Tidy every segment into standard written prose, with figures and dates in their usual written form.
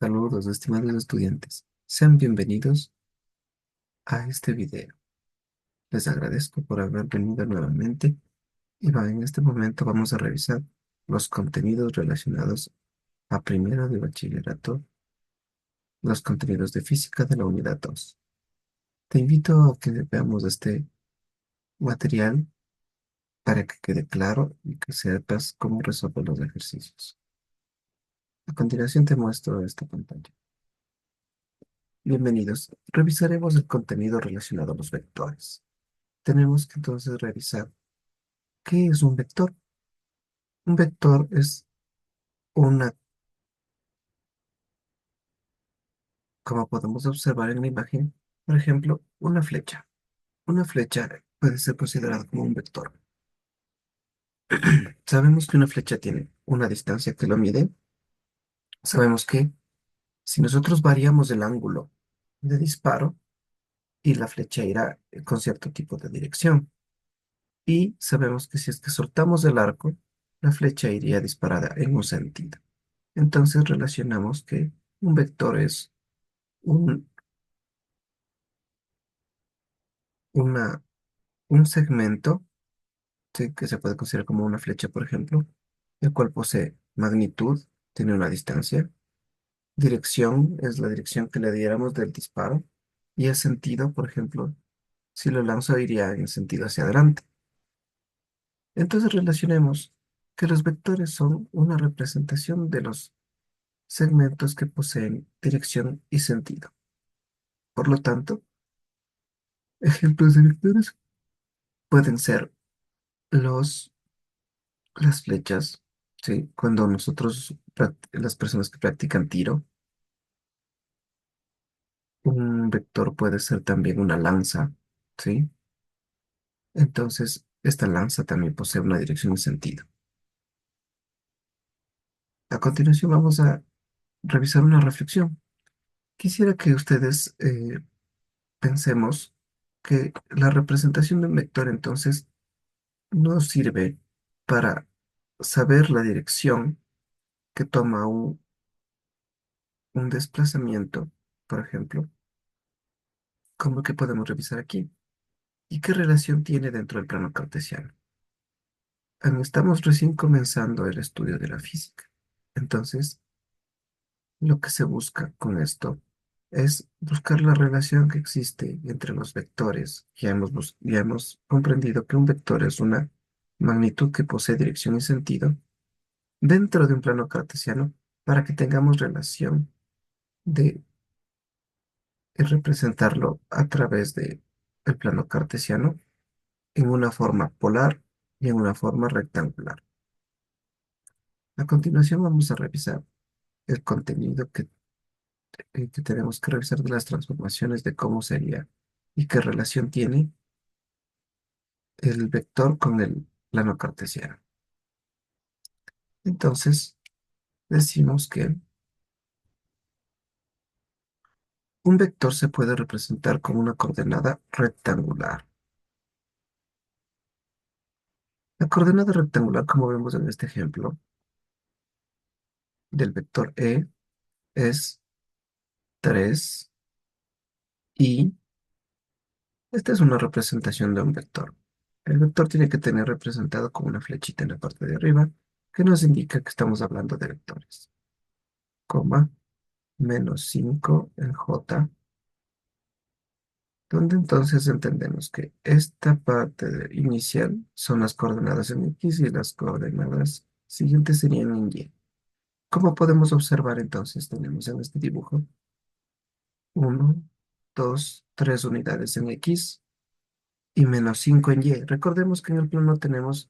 Saludos, estimados estudiantes. Sean bienvenidos a este video. Les agradezco por haber venido nuevamente en este momento vamos a revisar los contenidos relacionados a primero de bachillerato, los contenidos de física de la unidad 2. Te invito a que veamos este material para que quede claro y que sepas cómo resolver los ejercicios. A continuación te muestro esta pantalla. Bienvenidos. Revisaremos el contenido relacionado a los vectores. Tenemos que entonces revisar qué es un vector. Un vector es una, como podemos observar en la imagen, por ejemplo, una flecha. Una flecha puede ser considerada como un vector. Sabemos que una flecha tiene una distancia que lo mide. Sabemos que si nosotros variamos el ángulo de disparo y la flecha irá con cierto tipo de dirección. Y sabemos que si es que soltamos el arco, la flecha iría disparada en un sentido. Entonces relacionamos que un vector es un, una, un segmento, ¿sí?, que se puede considerar como una flecha, por ejemplo, el cual posee magnitud, tiene una distancia, dirección es la dirección que le diéramos del disparo, y el sentido, por ejemplo, si lo lanzo iría en sentido hacia adelante. Entonces relacionemos que los vectores son una representación de los segmentos que poseen dirección y sentido. Por lo tanto, ejemplos de vectores pueden ser los, las flechas, ¿sí? Cuando nosotros, las personas que practican tiro, un vector puede ser también una lanza, ¿sí? Entonces, esta lanza también posee una dirección y sentido. A continuación vamos a revisar una reflexión. Quisiera que ustedes pensemos que la representación de un vector entonces nos sirve para saber la dirección que toma un desplazamiento, por ejemplo, como que podemos revisar aquí, y qué relación tiene dentro del plano cartesiano. Estamos recién comenzando el estudio de la física. Entonces, lo que se busca con esto es buscar la relación que existe entre los vectores. Ya hemos comprendido que un vector es una magnitud que posee dirección y sentido dentro de un plano cartesiano para que tengamos relación de representarlo a través de el plano cartesiano en una forma polar y en una forma rectangular. A continuación vamos a revisar el contenido que tenemos que revisar de las transformaciones de cómo sería y qué relación tiene el vector con el plano cartesiano. Entonces, decimos que un vector se puede representar como una coordenada rectangular. La coordenada rectangular, como vemos en este ejemplo del vector E, es 3 y esta es una representación de un vector. El vector tiene que tener representado como una flechita en la parte de arriba, que nos indica que estamos hablando de vectores, coma, -5 en J, donde entonces entendemos que esta inicial son las coordenadas en X y las coordenadas siguientes serían en Y. Como podemos observar entonces, tenemos en este dibujo uno, 2, 3 unidades en X y -5 en Y. Recordemos que en el plano tenemos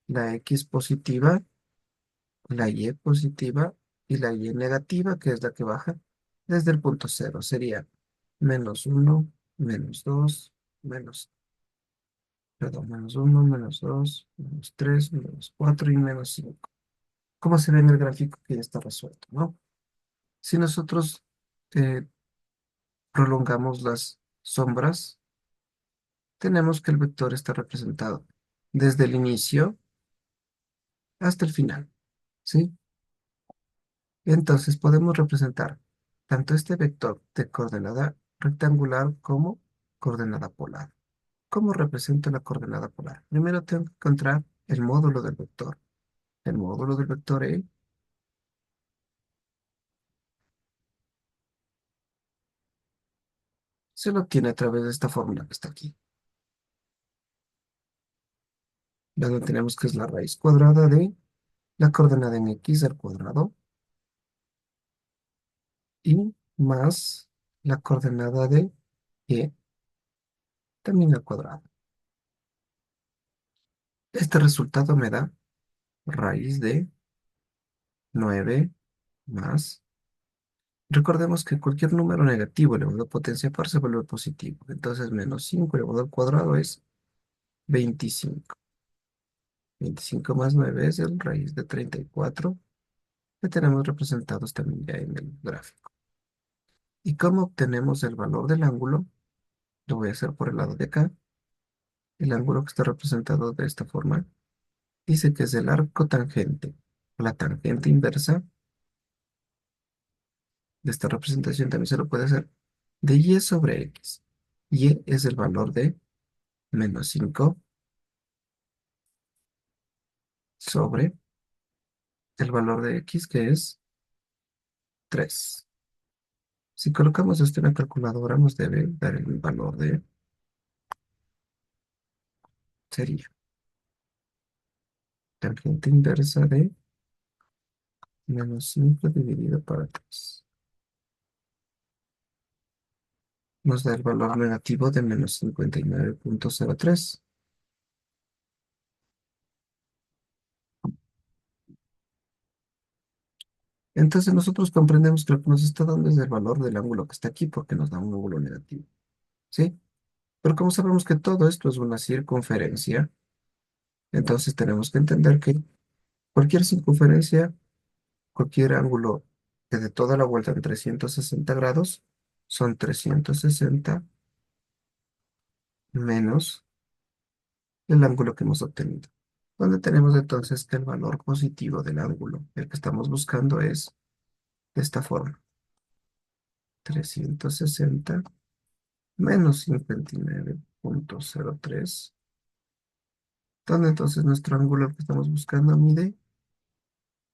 la X positiva, la Y positiva y la Y negativa, que es la que baja desde el punto cero. Sería -1, -2, -1, -2, -3, -4 y -5. Como se ve en el gráfico que ya está resuelto, ¿no? Si nosotros eh, prolongamos las sombras, tenemos que el vector está representado desde el inicio hasta el final, ¿sí? Entonces podemos representar tanto este vector de coordenada rectangular como coordenada polar. ¿Cómo represento la coordenada polar? Primero tengo que encontrar el módulo del vector. El módulo del vector E se lo obtiene a través de esta fórmula que está aquí, donde tenemos que es la raíz cuadrada de la coordenada en X al cuadrado y más la coordenada de Y también al cuadrado. Este resultado me da raíz de 9 más. Recordemos que cualquier número negativo elevado a potencia par se vuelve positivo. Entonces, menos 5 elevado al cuadrado es 25. 25 más 9 es el raíz de 34 que tenemos representados también ya en el gráfico. ¿Y cómo obtenemos el valor del ángulo? Lo voy a hacer por el lado de acá. El ángulo que está representado de esta forma dice que es el arco tangente, o la tangente inversa de esta representación también se lo puede hacer de y sobre x. Y es el valor de menos 5 sobre el valor de x, que es 3. Si colocamos esto en la calculadora, nos debe dar el valor de, sería tangente inversa de menos 5 dividido por 3. Nos da el valor negativo de menos 59,03. Entonces nosotros comprendemos que lo que nos está dando es el valor del ángulo que está aquí porque nos da un ángulo negativo, ¿sí? Pero como sabemos que todo esto es una circunferencia, entonces tenemos que entender que cualquier circunferencia, cualquier ángulo que dé toda la vuelta en 360 grados, son 360 menos el ángulo que hemos obtenido. Donde tenemos entonces que el valor positivo del ángulo, el que estamos buscando es de esta forma, 360 menos 59,03, donde entonces nuestro ángulo que estamos buscando mide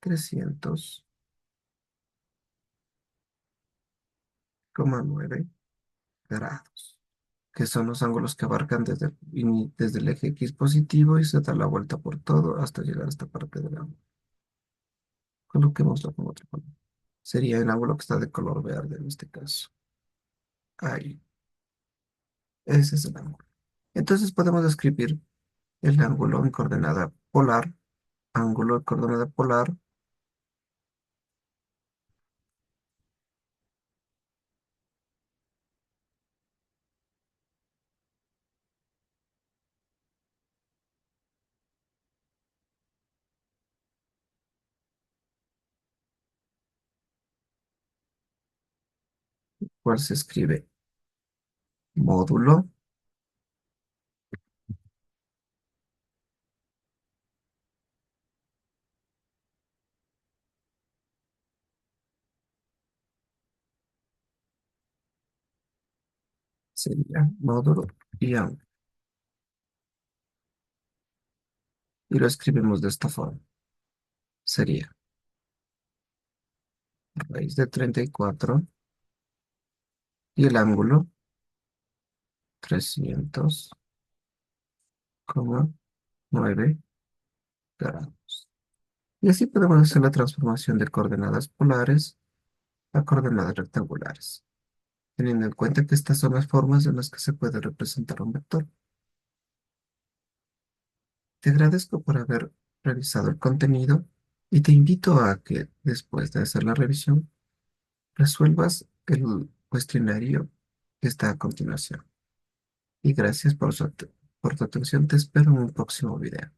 300,9 grados, que son los ángulos que abarcan desde el eje X positivo y se da la vuelta por todo hasta llegar a esta parte del ángulo. Coloquémoslo con otro color. Sería el ángulo que está de color verde en este caso. Ahí, ese es el ángulo. Entonces podemos describir el ángulo en coordenada polar, ángulo en coordenada polar, cual se escribe módulo sería módulo y ángulo. Y lo escribimos de esta forma. Sería raíz de 34 y el ángulo 300,9 grados. Y así podemos hacer la transformación de coordenadas polares a coordenadas rectangulares, teniendo en cuenta que estas son las formas en las que se puede representar un vector. Te agradezco por haber revisado el contenido y te invito a que después de hacer la revisión resuelvas el cuestionario que está a continuación. Y gracias por tu atención. Te espero en un próximo video.